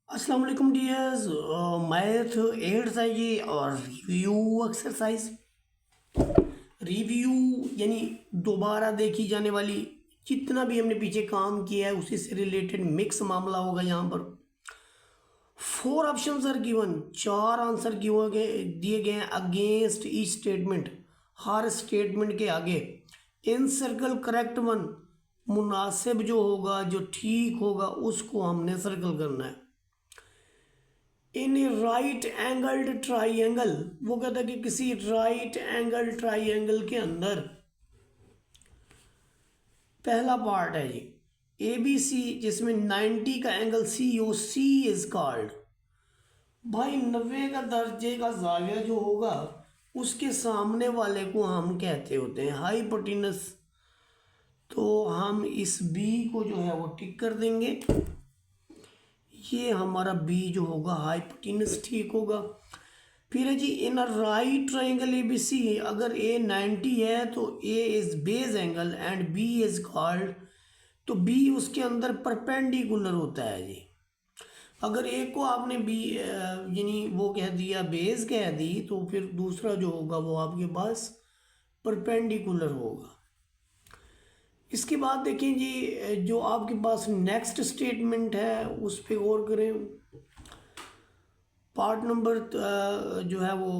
अस्सलाम वालेकुम dears. Math eighth है ये और रिव्यू एक्सरसाइज। रिव्यू यानी दोबारा देखी जाने वाली, जितना भी हमने पीछे काम किया है उसी से रिलेटेड मिक्स मामला होगा। यहाँ पर 4 ऑप्शंस आर गिवन, 4 आंसर दिए गए हैं अगेंस्ट ईच स्टेटमेंट। हर स्टेटमेंट के आगे इन सर्कल करेक्ट वन, मुनासिब जो होगा जो ठीक होगा उसको हमने सर्कल करना है। इन ए राइट एंगल्ड ट्राइंगल, वो कहता है कि किसी राइट एंगल ट्राइंगल के अंदर पहला पार्ट है ये ए बी सी, जिसमें 90 का एंगल सी हो, सी इज कॉल्ड। भाई 90 का दर्जे का जाविया जो होगा उसके सामने वाले को हम कहते होते हैं हाइपोटेनस। तो हम इस बी को जो है वो टिक कर देंगे। ये हमारा बी जो होगा हाइपोटेनस ठीक होगा। फिर है जी in a right triangle A B C, अगर ए 90 है तो A is base angle and B is called, तो बी उसके अंदर परपेंडिकुलर होता है जी। अगर ए को आपने बी यानी वो कह दिया, बेस कह दी, तो फिर दूसरा जो होगा वो आपके पास परपेंडिकुलर होगा। इसके बाद देखें जी, जो आपके पास नेक्स्ट स्टेटमेंट है उस पर गौर करें। पार्ट नंबर जो है वो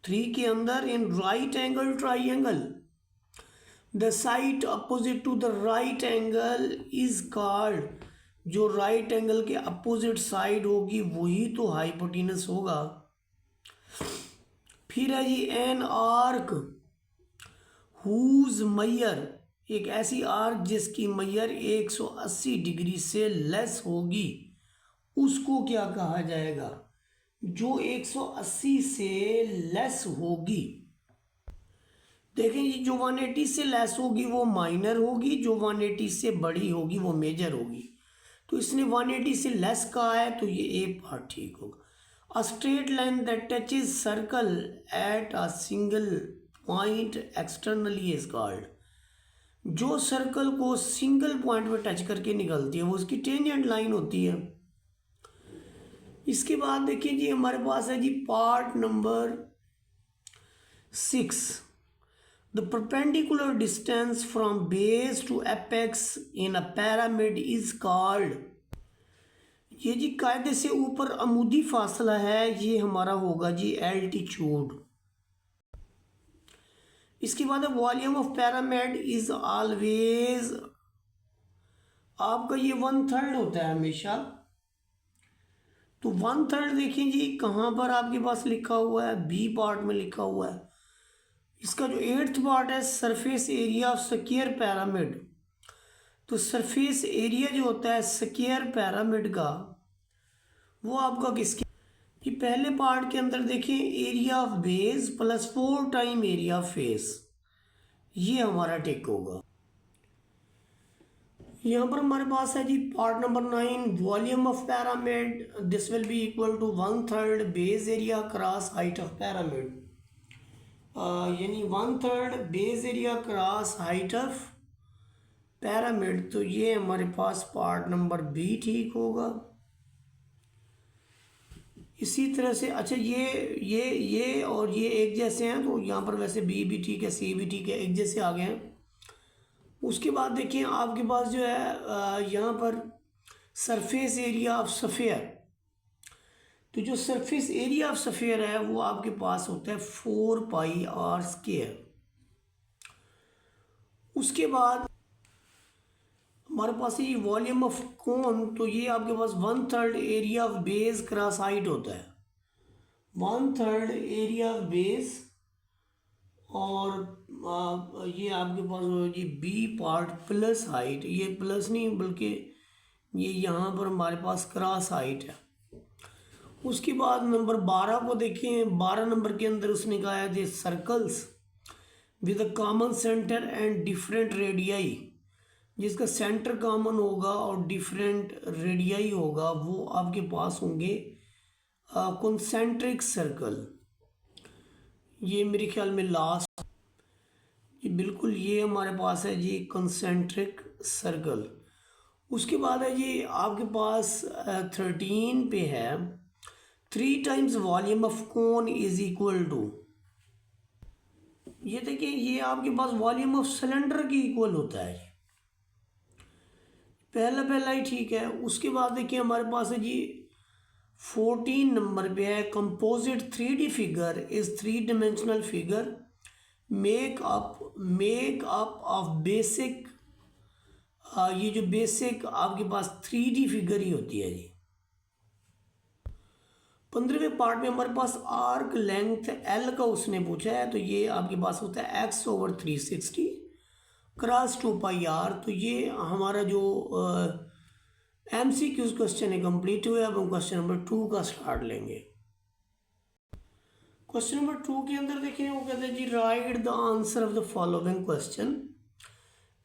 3 के अंदर in right angle triangle the side opposite to the right angle is called, जो राइट एंगल के अपोजिट साइड होगी वही तो हाइपोटेनस होगा। फिर है जी एन आर्क हुज मैयर, एक ऐसी आर्क जिसकी मैयर 180 डिग्री से लेस होगी उसको क्या कहा जाएगा? जो 180 से लेस होगी, देखें जी, जो 180 से लेस होगी वो माइनर होगी, जो 180 से बड़ी होगी वो मेजर होगी। तो इसने 180 से लेस कहा है तो ये ए पार्ट ठीक होगा। A straight line that touches circle at a single point externally is called, जो सर्कल को सिंगल पॉइंट पे टच करके निकलती है वो उसकी टेंजेंट लाइन होती है। इसके बाद देखिए जी, हमारे पास है जी part number 6, the perpendicular distance from base to apex in a pyramid is called. ये जी कायदे से ऊपर अमूदी फासला है, ये हमारा होगा जी एल्टीट्यूड। इसके बाद volume of pyramid is always, आपका ये 1/3 होता है हमेशा। तो 1/3 देखिए जी कहाँ पर आपके पास लिखा हुआ है, बी पार्ट में लिखा हुआ है। इसका जो 8th पार्ट है surface area of square pyramid, तो सरफेस एरिया जो होता है स्क्वायर पैरामिड का वो आपका किसके, ये पहले पार्ट के अंदर देखें area of base plus 4 time area of face, ये हमारा टिक होगा। यहाँ पर हमारे पास है जी part number 9, volume of pyramid this will be equal to 1/3 base area cross height of pyramid, यानी 1/3 base area cross height of pyramid. तो ये हमारे पास पार्ट नंबर बी ठीक होगा। इसी तरह से अच्छा ये और ये एक जैसे हैं, तो यहाँ पर वैसे बी भी ठीक है, सी भी ठीक है, एक जैसे आ गए हैं। उसके बाद देखिए आपके पास जो है यहाँ पर सरफेस एरिया ऑफ सफ़ेयर, तो जो सरफेस एरिया ऑफ सफ़ेयर है वो आपके पास होता है 4πr²। उसके बाद हमारे पास ये वॉल्यूम ऑफ कोन, तो ये आपके पास 1/3 area of base cross height होता है, 1/3 एरिया ऑफ बेस। और ये आपके पास जी बी पार्ट प्लस हाइट, ये प्लस नहीं बल्कि ये यहाँ पर हमारे पास क्रॉस हाइट है। उसके बाद नंबर 12 को देखें, 12 नंबर के अंदर उसने कहा है the circles with a common centre and different radii, जिसका सेंटर कॉमन होगा और डिफरेंट रेडियाई होगा वो आपके पास होंगे कॉन्सेंट्रिक सर्कल। ये मेरे ख्याल में लास्ट, ये बिल्कुल ये हमारे पास है जी कॉन्सेंट्रिक सर्कल। उसके बाद है जी आपके पास 13 पे है 3 times volume of cone is equal to, ये देखिए ये आपके पास वॉल्यूम ऑफ सिलेंडर के इक्वल होता है। पहला पहला ही ठीक है। उसके बाद देखिए हमारे पास है जी 14 नंबर पे है composite 3D figure is 3 dimensional figure make up of basic, ये जो बेसिक आपके पास 3D फिगर ही होती है जी। 15वें पार्ट में हमारे पास आर्क लेंथ एल का उसने पूछा है, तो ये आपके पास होता है x/360 क्रॉस 2πr। तो ये हमारा जो MCQ क्वेश्चन है कंप्लीट हुआ। अब हम क्वेश्चन नंबर 2 का स्टार्ट लेंगे। क्वेश्चन नंबर 2 के अंदर देखिए वो कहते हैं जी write the answer of the following question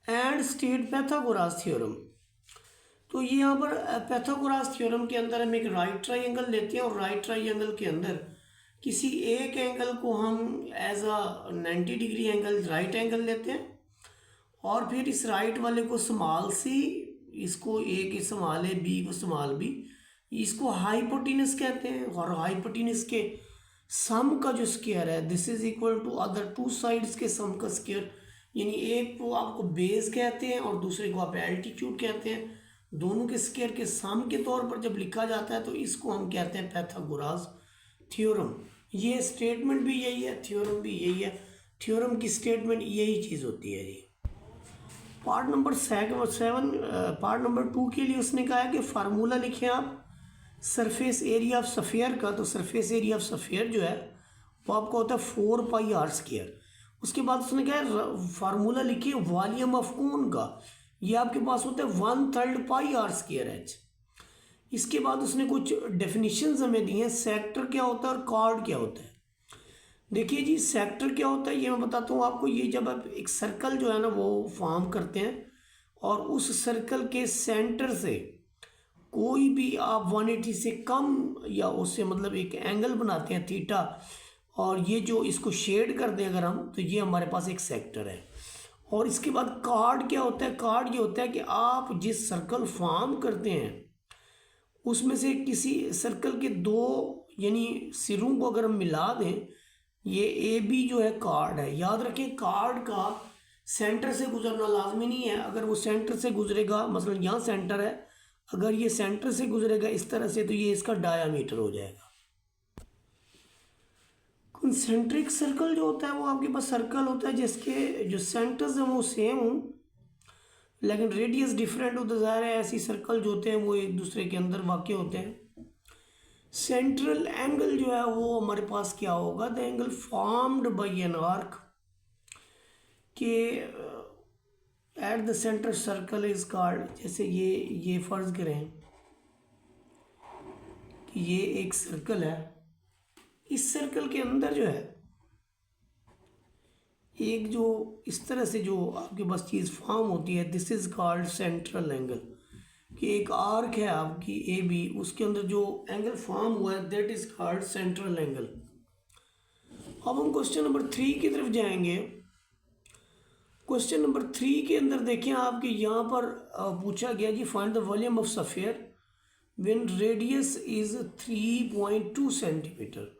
and state Pythagoras theorem. तो ये यहाँ पर पैथागोरस थ्योरम के अंदर हम एक राइट ट्राइंगल लेते हैं और राइट ट्राइंगल के अंदर किसी एक एंगल को हम as a 90 degree angle right angle लेते हैं और फिर इस राइट वाले को स्मॉल सी, इसको ए की स्मॉल ए, बी को स्मॉल बी, इसको हाइपोटेनस कहते हैं। और हाइपोटेनस के सम का जो स्क्वायर है this is equal to other two sides के सम का स्क्वायर, यानी एक को आपको बेस कहते हैं और दूसरे को आप एल्टीट्यूड कहते हैं। दोनों के स्क्वायर के सम के तौर पर जब लिखा जाता है तो इसको हम कहते हैं पैथागोरस थ्योरम। ये स्टेटमेंट भी यही है, थ्योरम भी यही है। थ्योरम की स्टेटमेंट यही चीज़ होती है जी। पार्ट नंबर 7 पार्ट नंबर 2 के लिए उसने कहा है कि फार्मूला लिखें आप सरफेस एरिया ऑफ सफ़ियर का। तो सरफेस एरिया ऑफ सफ़ियर जो है वो आपका होता है 4πr²। उसके बाद उसने कहा है फार्मूला लिखिए वॉल्यूम ऑफ कोन का, ये आपके पास होता है 1/3 πr²h। इसके बाद उसने कुछ डेफिनेशंस हमें दी हैं, सेक्टर क्या होता है और कॉर्ड क्या होता है। देखिए जी सेक्टर क्या होता है ये मैं बताता हूँ आपको। ये जब आप एक सर्कल जो है ना वो फॉर्म करते हैं और उस सर्कल के सेंटर से कोई भी आप 180 से कम या उससे मतलब एक एंगल बनाते हैं थीटा, और ये जो इसको शेड कर दें अगर हम, तो ये हमारे पास एक सेक्टर है। और इसके बाद कार्ड क्या होता है, कार्ड ये होता है कि आप जिस सर्कल फॉर्म करते हैं उसमें से किसी सर्कल के दो यानी सिरों को अगर हम मिला दें, ये ए बी जो है कार्ड है। याद रखें कार्ड का सेंटर से गुजरना लाजमी नहीं है। अगर वो सेंटर से गुजरेगा, मसलन यहाँ सेंटर है, अगर ये सेंटर से गुजरेगा इस तरह से तो ये इसका डायामीटर हो जाएगा। कंसेंट्रिक सर्कल जो होता है वो आपके पास सर्कल होता है जिसके जो सेंटर्स हैं वो सेम हों लेकिन रेडियस डिफरेंट होता जा रहा है। ऐसी सर्कल जो होते हैं वो एक दूसरे के अंदर वाक़ होते हैं। सेंट्रल एंगल जो है वो हमारे पास क्या होगा, the angle formed by an arc के at the centre circle is called. जैसे ये फर्ज करें कि ये एक सर्कल है, इस सर्कल के अंदर जो है एक जो इस तरह से जो आपके पास चीज़ फॉर्म होती है this is called central angle. कि एक आर्क है आपकी ए बी, उसके अंदर जो एंगल फॉर्म हुआ है that is called central angle. अब हम क्वेश्चन नंबर 3 की तरफ जाएंगे। क्वेश्चन नंबर 3 के अंदर देखें आपके यहाँ पर पूछा गया जी find the volume of sphere when radius is 3.2 centimetre.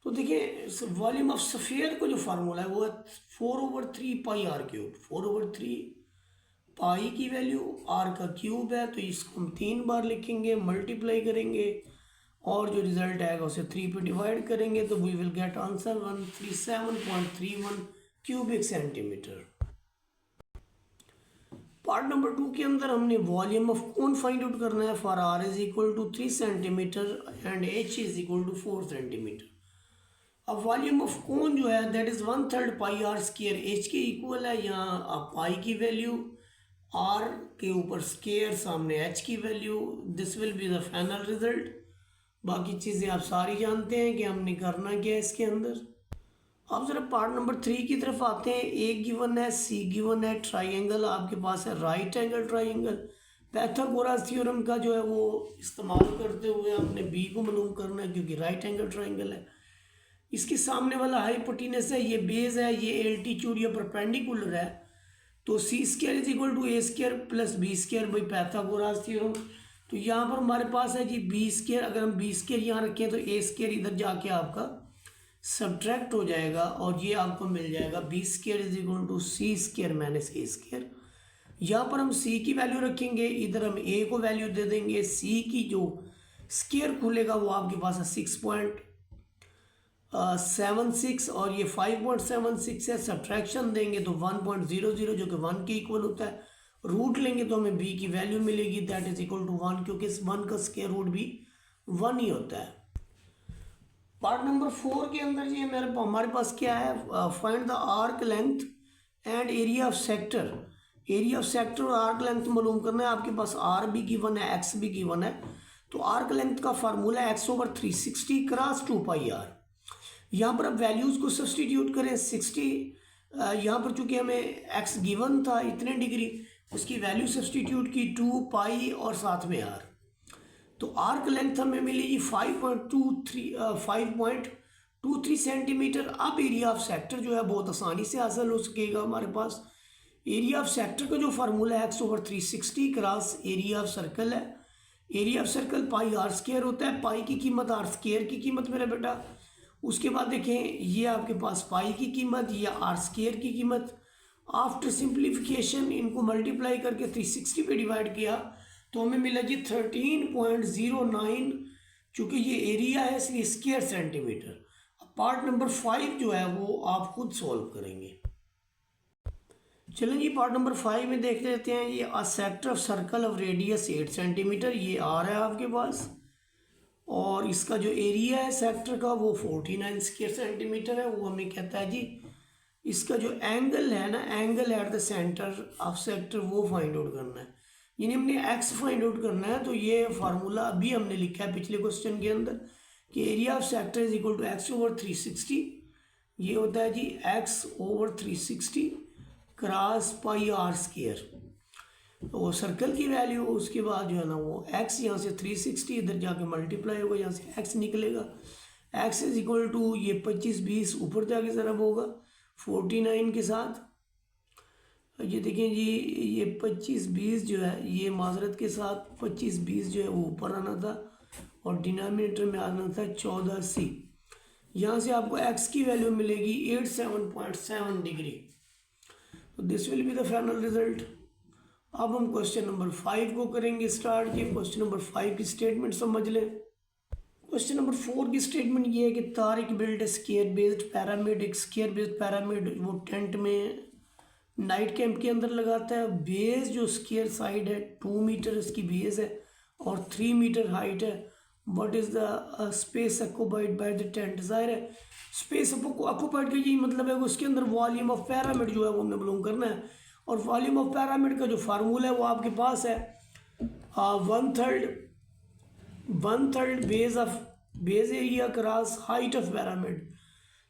तो देखिए वॉल्यूम ऑफ सफ़ियर को जो फार्मूला है वो है 4/3πr³। 4/3 पाई की वैल्यू आर का क्यूब है, तो इसको हम 3 बार लिखेंगे, मल्टीप्लाई करेंगे और जो रिजल्ट आएगा उसे 3 पे डिवाइड करेंगे तो we will get answer 137.31 cubic centimetre. Part number 2 के अंदर हमने volume of cone find out करना है for R is equal to 3 centimetre and H is equal to 4 centimetre. अब वॉल्यूम ऑफ कोन जो है दैट इज 1/3 πr²। एच के equal है, यहाँ आप पाई की वैल्यू आर के ऊपर स्केयर सामने एच की value, this will be the final result. बाकी चीज़ें आप सारी जानते हैं कि हमने करना क्या है इसके अंदर। अब ज़रा पार्ट नंबर 3 की तरफ आते हैं। ए गिवन है, सी गिवन है, ट्राइंगल आपके पास है right angle triangle. Pythagoras theorem का जो है वो इस्तेमाल करते हुए हमने बी को मालूम करना है क्योंकि राइट एंगल ट्राइंगल है। इसके सामने वाला हाइपोटेनस है, ये बेस है, ये एल्टीट्यूड या परपेंडिकुलर है। तो C square is equal to A square plus B square by Pythagoras theorem. तो यहाँ पर हमारे पास है जी बी स्क्वायर, अगर हम बी स्क्वायर यहाँ रखें तो ए स्क्वायर इधर जाके आपका सब्ट्रैक्ट हो जाएगा और ये आपको मिल जाएगा B square is equal to C square minus A square. यहाँ पर हम सी की वैल्यू रखेंगे, इधर हम ए को वैल्यू दे देंगे, सी की जो स्क्वायर खुलेगा वो आपके पास है 6.76 और ये 5.76 है। सब्ट्रैक्शन देंगे तो 1.00 जो कि 1 के इक्वल होता है। रूट लेंगे तो हमें बी की वैल्यू मिलेगी दैट इज इक्वल टू 1, क्योंकि इस 1 का स्क्वायर रूट भी 1 ही होता है। पार्ट नंबर 4 के अंदर जी हमारे पास क्या है, find the arc length and area of sector. Area of sector और आर्क लेंथ मालूम करना है। आपके पास आर भी गिवन है, एक्स भी गिवन है। तो आर्क लेंथ का फार्मूला है x/360 क्रॉस 2πr। यहाँ पर अब वैल्यूज़ को सब्सटीट्यूट करें। 60 यहाँ पर चूंकि हमें x गिवन था इतने डिग्री, उसकी वैल्यू सब्सटीट्यूट की 2π और साथ में r। तो आर्क लेंथ हमें मिलेगी 5.23 सेंटीमीटर। अब एरिया ऑफ सेक्टर जो है बहुत आसानी से हासिल हो सकेगा हमारे पास। एरिया ऑफ सेक्टर का जो फार्मूला है x/360 cross area of circle है। Area of circle pi R square होता है। पाई की कीमत आर स्क्वायर की कीमत मेरा बेटा। उसके बाद देखें ये आपके पास पाई की कीमत या आर स्क्वायर की कीमत। आफ्टर सिंप्लीफिकेशन इनको मल्टीप्लाई करके 360 पे डिवाइड किया तो हमें मिला जी 13.09। चूँकि ये एरिया है इसलिए स्क्वायर सेंटीमीटर। पार्ट नंबर 5 जो है वो आप खुद सॉल्व करेंगे। चलें जी पार्ट नंबर 5 में देख लेते हैं। ये a sector of circle of radius 8 centimetre ये आ रहा है आपके पास, और इसका जो एरिया है सेक्टर का वो 49 स्क्वायर सेंटीमीटर है। वो हमें कहता है जी इसका जो एंगल है ना, angle eight the centre of sector वो फाइंड आउट करना है। यानी हमने एक्स फाइंड आउट करना है। तो ये फार्मूला अभी हमने लिखा है पिछले क्वेश्चन के अंदर कि area of sector is equal to x/360। ये होता है जी x/360 cross pi R square. तो सर्कल की वैल्यू, उसके बाद जो है ना वो x यहाँ से 360 इधर जाके मल्टीप्लाई होगा, यहाँ से x निकलेगा। x इज इक्वल टू ये 25-20 ऊपर जाके ज़रब होगा 49 के साथ। ये देखें जी ये 25-20 जो है ये माजरत के साथ 25-20 जो है वो ऊपर आना था और डिनोमिनेटर में आना था 14c। यहाँ से आपको x की वैल्यू मिलेगी 87.7 डिग्री। तो this will be the final result. अब हम क्वेश्चन नंबर 5 को करेंगे स्टार्ट। ये क्वेश्चन नंबर 5 की स्टेटमेंट समझ लें। क्वेश्चन नंबर 4 की स्टेटमेंट ये है कि Tariq build square based pyramid. एक स्केयर बेस्ड पैरामिड वो टेंट में नाइट कैंप के अंदर लगाता है। बेस जो स्केयर साइड है 2 मीटर इसकी बेस है और 3 मीटर हाइट है। What is the space occupied by the tent. जाहिर है स्पेस ऑक्यूपाइड का यही मतलब है कि उसके अंदर वॉल्यूम ऑफ पैरामिड जो है वो हमने मालूम करना है। और वॉल्यूम ऑफ पैरामिड का जो फार्मूला है वो आपके पास है 1/3 base area cross height of pyramid.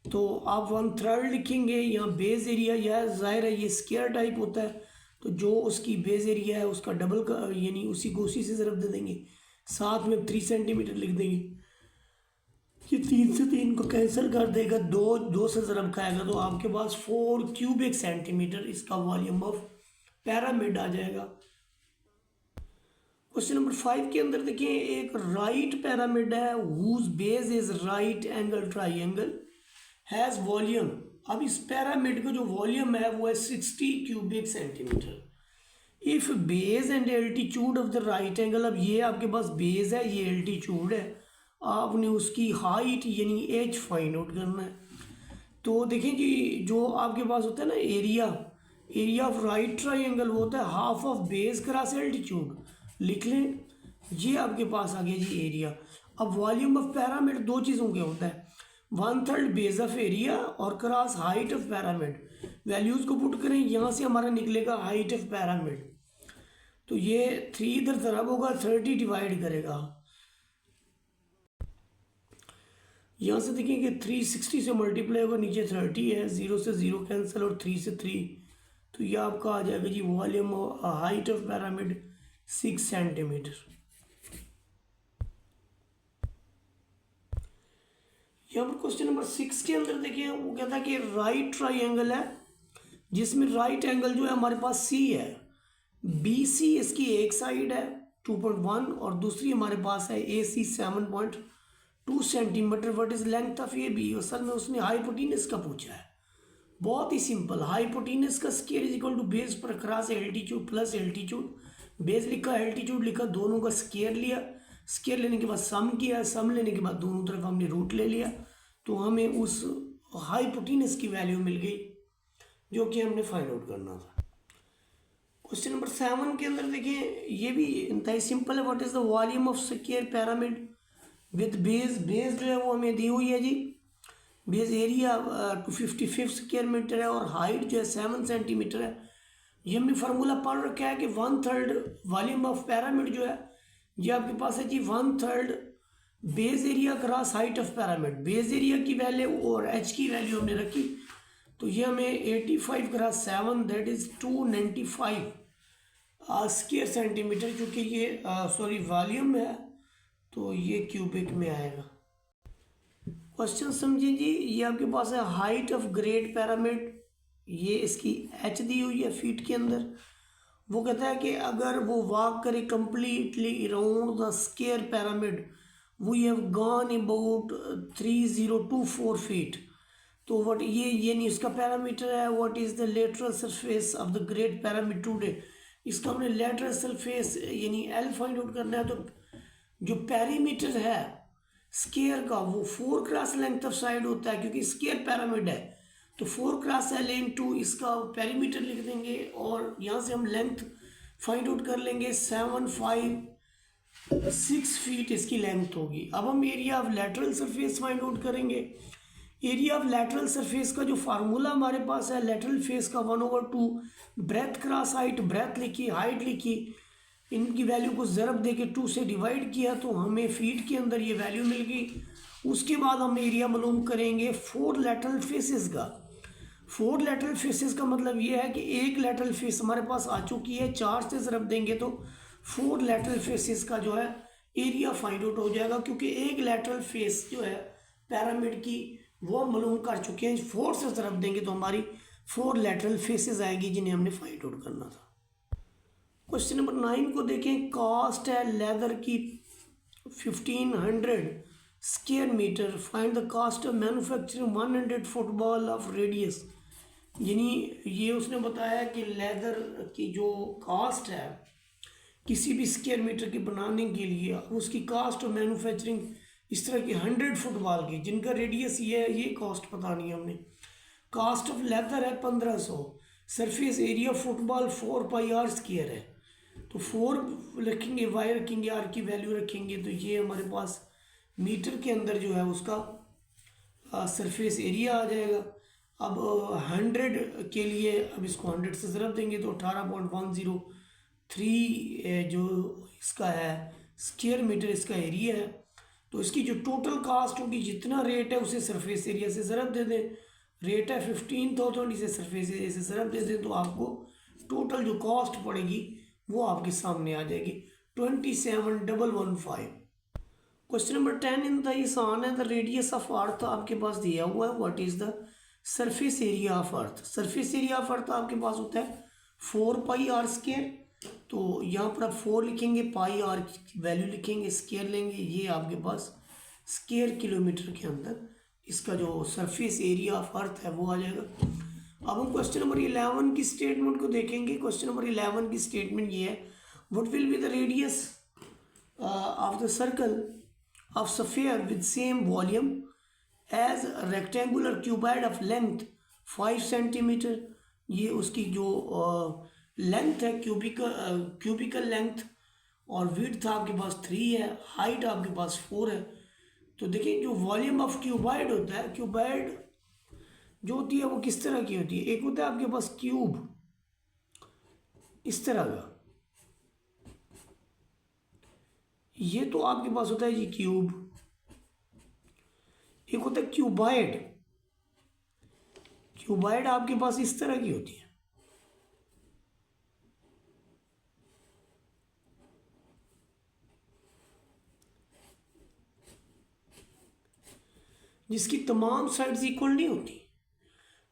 तो आप 1/3 लिखेंगे यहाँ बेस एरिया। यह जाहिर है ये स्क्वायर टाइप होता है तो जो उसकी बेस एरिया है उसका डबल का यानी उसी को उसी से ज़रब दे देंगे। साथ में 3 सेंटीमीटर लिख देंगे। ये 3 से 3 को कैंसिल कर देगा, 2 से ज़रब खाएगा तो आपके पास 4 क्यूबिक सेंटीमीटर इसका वॉल्यूम ऑफ पैरामिड आ जाएगा। क्वेश्चन नंबर 5 के अंदर देखिए एक राइट पैरामिड है whose base is right angle triangle has volume. अब इस पैरामिड का जो वॉल्यूम है वो है 60 cubic centimetre. If base and altitude of the right angle. अब ये आपके पास बेस है, ये एल्टीट्यूड है, आपने उसकी हाइट यानी एच फाइंड आउट करना है। तो देखें जी जो आपके पास होता है ना एरिया ऑफ राइट ट्राइंगल वो होता है half of base cross altitude. लिख लें ये आपके पास आ गया जी एरिया। अब वॉल्यूम ऑफ पैरामिड 2 चीज़ों के होता है 1/3 बेस ऑफ एरिया और cross height of pyramid. Values को पुट करें, यहाँ से हमारा निकलेगा हाइट ऑफ पैरामिड। तो ये 3 इधर ज़रब होगा 30 डिवाइड करेगा। यहाँ से देखें कि 360 से मल्टीप्लाई होगा, नीचे 30 है, 0 से 0 कैंसिल और 3 से 3। तो ये आपका आ जाएगा जी volume height of pyramid 6 centimetre. यहाँ पर क्वेश्चन नंबर 6 के अंदर देखिए वो कहता है कि राइट ट्राइंगल है जिसमें राइट एंगल जो है हमारे पास सी है, बी सी इसकी एक साइड है 2.1 और दूसरी हमारे पास है A C 7.2 centimetre. What is length of A B? असल में उसने हाइपोटेनस का पूछा है, बहुत ही सिंपल। हाइपोटेनस का square is equal to base पर cross altitude plus altitude. Base लिखा, एल्टीट्यूड लिखा, दोनों का स्क्वायर लिया, स्क्वायर लेने के बाद सम किया, सम लेने के बाद दोनों तरफ हमने रूट ले लिया, तो हमें उस हाइपोटेनस की वैल्यू मिल गई जो कि हमने फाइंड आउट करना था। क्वेश्चन नंबर 7 के अंदर देखिए, ये भी इंतहाई सिंपल है। What is the volume of square pyramid with base? Base जो है वो हमें दी हुई है जी, बेस एरिया 255 स्क्वायर मीटर है और हाइट जो है 7 सेंटीमीटर है। ये हमने फार्मूला पढ़ रखा है कि 1/3 वॉल्यूम ऑफ पिरामिड जो है ये आपके पास है जी 1/3 base area cross height of pyramid. Base area की वैल्यू और एच की वैल्यू हमने रखी, तो ये हमें 85 cross 7 that is 295 square centimetre, क्योंकि ये सॉरी वॉल्यूम है तो ये क्यूबिक में आएगा। क्वेश्चन समझिए जी, ये आपके पास है हाइट ऑफ ग्रेट पिरामिड, ये इसकी एच दी हुई है फीट के अंदर। वो कहता है कि अगर वो वॉक करे completely around the square pyramid we have gone about 3024 feet. तो व्हाट ये नहीं उसका पैरामीटर है। What is the lateral surface of the Great Pyramid today? इसका हमने लेटरल सरफेस यानी एल फाइंड आउट करना है। तो जो पेरीमीटर है स्क्वायर का वो 4 क्रॉस लेंथ ऑफ साइड होता है, क्योंकि स्क्वायर पिरामिड है तो 4 क्रॉस एल इंटू इसका पेरीमीटर लिख देंगे और यहाँ से हम लेंथ फाइंड आउट कर लेंगे। 756 फीट इसकी लेंथ होगी। अब हम area of lateral surface find out करेंगे। एरिया ऑफ लेटरल सरफेस का जो फार्मूला हमारे पास है, लेटरल फेस का 1/2 ब्रेथ क्रॉस हाइट, ब्रेथ लिखी, हाइट लिखी, इनकी वैल्यू को ज़रब दे के 2 से डिवाइड किया तो हमें फीट के अंदर ये वैल्यू मिल गई। उसके बाद हम एरिया मालूम करेंगे 4 लेटरल फेसेस का। 4 लेटरल फेसेस का मतलब ये है कि एक लेटरल फेस हमारे पास आ चुकी है, 4 से ज़रब देंगे तो 4 लेटरल फेसेस का जो है एरिया फाइंड आउट हो जाएगा, क्योंकि एक लेटरल फेस जो है पिरामिड की वो हम मालूम कर चुके हैं। 4 से ज़रब देंगे तो हमारी 4 लेटरल फेसेस आएगी जिन्हें हमने फाइंड आउट करना था। क्वेश्चन नंबर 9 को देखें। कॉस्ट है लेदर की 1500 square metre, find the cost of manufacturing 100 football of radius. यानी ये उसने बताया कि लेदर की जो कॉस्ट है किसी भी स्क्वायर मीटर के बनाने के लिए, उसकी कॉस्ट ऑफ मैन्युफैक्चरिंग इस तरह की 100 फुटबॉल की जिनका रेडियस ये है, ये कॉस्ट बतानी है हमने। कॉस्ट ऑफ लेदर है 1500, surface area football 4 pi R square है, तो 4 रखेंगे, वाई रखेंगे, आर की वैल्यू रखेंगे, तो ये हमारे पास मीटर के अंदर जो है उसका सरफेस एरिया आ जाएगा। अब 100 के लिए अब इसको 100 से ज़रब देंगे तो 18.103 जो इसका है स्क्वायर मीटर इसका एरिया है। तो इसकी जो टोटल कास्ट होगी, जितना रेट है उसे सरफेस एरिया से ज़रब दे दें। रेट है 15,000, इसे सरफेस एरिया से ज़रब दे दें तो आपको टोटल जो कॉस्ट पड़ेगी वो आपके सामने आ जाएगी 27,115। क्वेश्चन नंबर 10 इन द आसान है। द रेडियस ऑफ अर्थ आपके पास दिया हुआ है। What is the surface area of earth? Surface area of earth आपके पास होता है 4 पाई आर स्क्वायर। तो यहाँ पर आप 4 लिखेंगे, पाई आर की वैल्यू लिखेंगे, स्क्वायर लेंगे, ये आपके पास स्क्वायर किलोमीटर के अंदर इसका जो सरफेस एरिया ऑफ अर्थ है वो आ जाएगा। अब हम क्वेश्चन नंबर 11 की स्टेटमेंट को देखेंगे। क्वेश्चन नंबर 11 की स्टेटमेंट ये है, what will be the radius of the circle of sphere with same volume as rectangular cuboid of length 5 centimetre. ये उसकी जो लेंथ है क्यूबिकल लेंथ और विड्थ आपके पास 3 है, हाइट आपके पास 4 है। तो देखिए जो वॉल्यूम ऑफ क्यूबाइड होता है, क्यूबाइड जो होती है वो किस तरह की होती है? एक होता है आपके पास क्यूब इस तरह का, ये तो आपके पास होता है जी क्यूब। एक होता है क्यूबाइड, क्यूबाइड आपके पास इस तरह की होती है। जिसकी तमाम साइड्स इक्वल नहीं होती।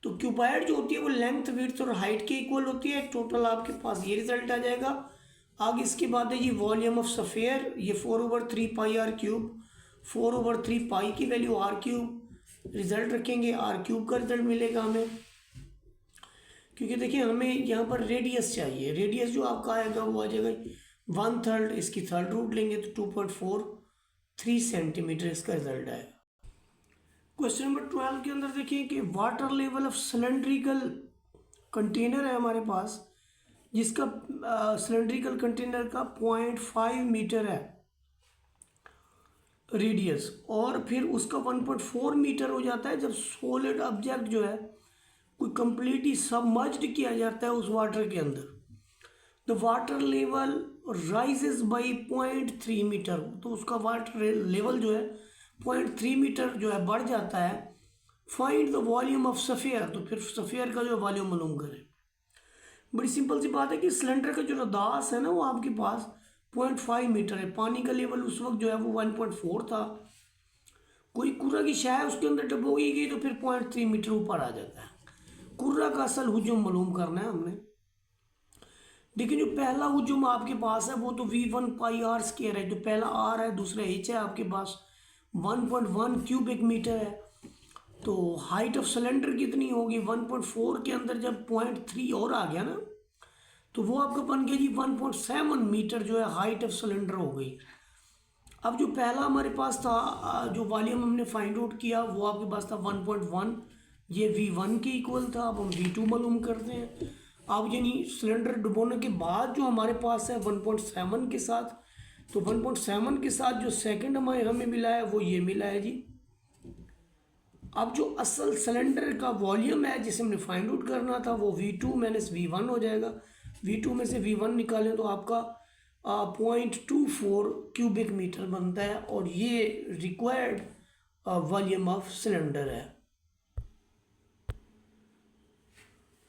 तो क्यूबाइड जो होती है वो लेंथ, विड्थ और हाइट के इक्वल होती है। टोटल आपके पास ये रिजल्ट आ जाएगा। आगे इसके बाद है जी वॉल्यूम ऑफ सफ़ेयर, ये 4/3πr³, 4/3 की वैल्यू r³ रिजल्ट रखेंगे, r³ का रिजल्ट मिलेगा हमें। क्योंकि देखिए हमें यहाँ पर रेडियस चाहिए, रेडियस जो आपका आएगा वो आ जाएगा 1/3, इसकी थर्ड रूट लेंगे तो 2.43 सेंटीमीटर इसका रिजल्ट आएगा। क्वेश्चन नंबर 12 के अंदर देखिए कि water level of cylindrical container है हमारे पास, जिसका सिलेंड्रिकल कंटेनर का 0.5 मीटर है रेडियस, और फिर उसका 1.4 मीटर हो जाता है जब सॉलिड ऑब्जेक्ट जो है कोई कंप्लीटली सबमर्ज्ड किया जाता है उस वाटर के अंदर। The water level rises by 0.3 metre, तो उसका वाटर लेवल जो है 0.3 मीटर जो है बढ़ जाता है। Find the volume of sphere, तो फिर सफ़ेयर का जो वॉल्यूम मालूम करें। बड़ी सिंपल सी बात है कि सिलेंडर का जो रदास है ना वो आपके पास 0.5 मीटर है, पानी का लेवल उस वक्त जो है वो 1.4 था, कोई कुर्रा की शाय उसके अंदर डबोई गई तो फिर 0.3 मीटर ऊपर आ जाता है। कुर्रा का असल हुजूम मालूम करना है हमने। लेकिन जो पहला हुजूम आपके पास है वो तो V1πr² है, जो पहला r है, दूसरा h है, आपके पास 1.1 क्यूबिक मीटर है। तो हाइट ऑफ सिलेंडर कितनी होगी, 1.4 के अंदर जब 0.3 और आ गया ना तो वो आपका बन गया जी 1.7 मीटर जो है हाइट ऑफ सिलेंडर हो गई। अब जो पहला हमारे पास था, जो वॉल्यूम हमने फाइंड आउट किया वो आपके पास था 1.1, ये V1 के इक्वल था। अब हम V2 मालूम करते हैं। अब यानी सिलेंडर डुबोने के बाद जो हमारे पास है 1.7 के साथ, तो 1.7 के साथ जो सेकंड हमें मिला है वो ये मिला है जी। अब जो असल सिलेंडर का वॉल्यूम है जिसे हमने फाइंड आउट करना था वो V2 माइनस V1 हो जाएगा। V2 में से V1 निकालें तो आपका 0.24 क्यूबिक मीटर बनता है, और ये रिक्वायर्ड वॉल्यूम ऑफ सिलेंडर है।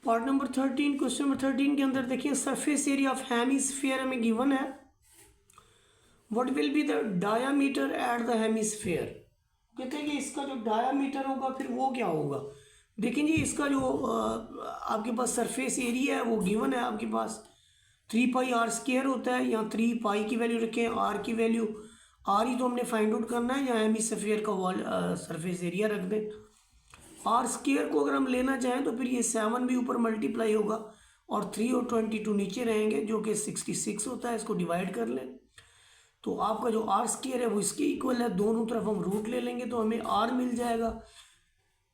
पार्ट नंबर 13, क्वेश्चन नंबर 13 के अंदर देखिए सरफेस एरिया ऑफ हेमिस्फीयर हमें गिवन है। What will be the diameter at the hemisphere, कहते हैं कि इसका जो डायामीटर होगा फिर वो क्या होगा। देखिए जी इसका जो आपके पास सरफेस एरिया है वो गिवन है आपके पास 3πr² होता है। यहाँ 3π की वैल्यू रखें, r की वैल्यू, r ही तो हमने फाइंड आउट करना है, यहाँ हेमिस्फीयर का सरफेस एरिया रख दें। r² को अगर हम लेना चाहें तो फिर ये 7 भी ऊपर मल्टीप्लाई होगा और 3 और 22 नीचे रहेंगे जो कि 66 होता है। इसको डिवाइड कर लें तो आपका जो r² है वो इसके इक्वल है, दोनों तरफ हम रूट ले लेंगे तो हमें r मिल जाएगा।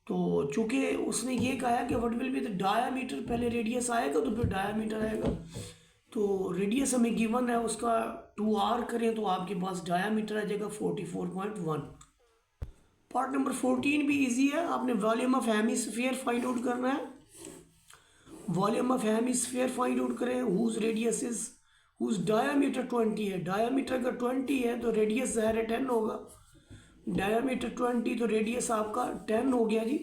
तो चूँकि उसने ये कहा है कि what will be the diameter, पहले रेडियस आएगा तो फिर डायामीटर आएगा। तो रेडियस हमें गिवन है, उसका 2r करें तो आपके पास डायामीटर आ जाएगा 44.1। पार्ट नंबर 14 भी इजी है, आपने volume of hemisphere find out करना है। Volume of hemisphere find out करें, whose radius is, whose diameter 20 है। डायामीटर अगर 20 है तो रेडियस ज़ाहिर है 10 होगा। डायामीटर 20 तो रेडियस आपका 10 हो गया जी।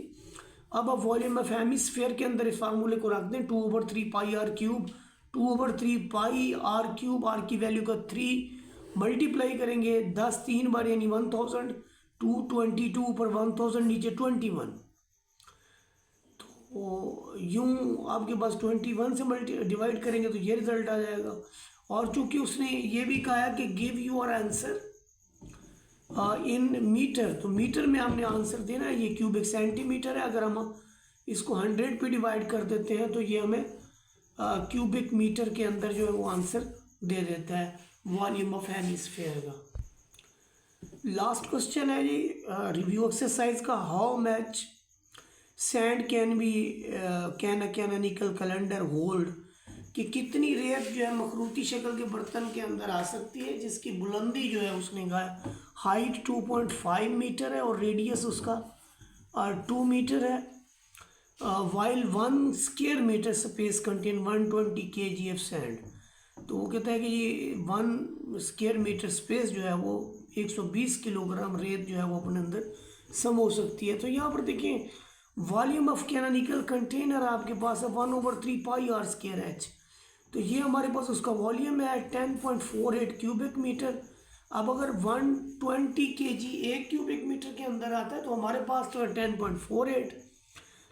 अब आप वॉल्यूम ऑफ हेमिस्फीयर के अंदर इस फार्मूले को रख दें 2/3πr³, 2/3πr³, r की वैल्यू का 3 मल्टीप्लाई करेंगे 10 3 बार यानी 1000, 222 ऊपर 1000 नीचे 21, तो यूं आपके पास 21 से डिवाइड करेंगे तो ये रिजल्ट आ जाएगा। और चूंकि उसने ये भी कहा है कि give your answer in metre, तो मीटर में हमने आंसर देना है। ये क्यूबिक सेंटीमीटर है, अगर हम इसको 100 पे डिवाइड कर देते हैं तो ये हमें क्यूबिक मीटर के अंदर जो है वो आंसर दे देता है वॉल्यूम ऑफ हेमिस्फीयर का। लास्ट क्वेश्चन है जी रिव्यू एक्सरसाइज का, how much sand can be can a canonical calendar hold, कि कितनी रेत जो है मखरूती शक्ल के बर्तन के अंदर आ सकती है जिसकी बुलंदी जो है उसने कहा हाइट 2.5 मीटर है और रेडियस उसका 2 मीटर है। While 1 square metre space contain 120 kg of sand, तो वो कहता है कि ये 1 स्क्वायर मीटर स्पेस जो है वो 120 किलोग्राम रेत जो है वो अपने अंदर सम सकती है। तो यहाँ पर देखिए वॉल्यूम ऑफ कैनोनिकल कंटेनर आपके पास है 1/3πr²h, तो ये हमारे पास उसका वॉल्यूम है 10.48 क्यूबिक मीटर। अब अगर 120 kg 1 क्यूबिक मीटर के अंदर आता है तो हमारे पास तो है 10.48,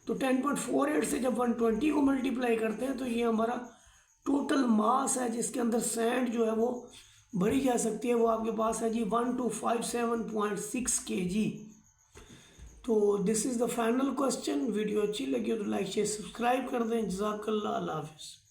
तो 10.48 से जब 120 को मल्टीप्लाई करते हैं तो ये हमारा टोटल मास है जिसके अंदर सैंड जो है वो भरी जा सकती है, वो आपके पास है जी 1257.6 kg। तो this is the final question. Video अच्छी लगी हो तो लाइक शेयर सब्सक्राइब कर दें। जज़ाकल्लाह, अल्लाह हाफ़िज़।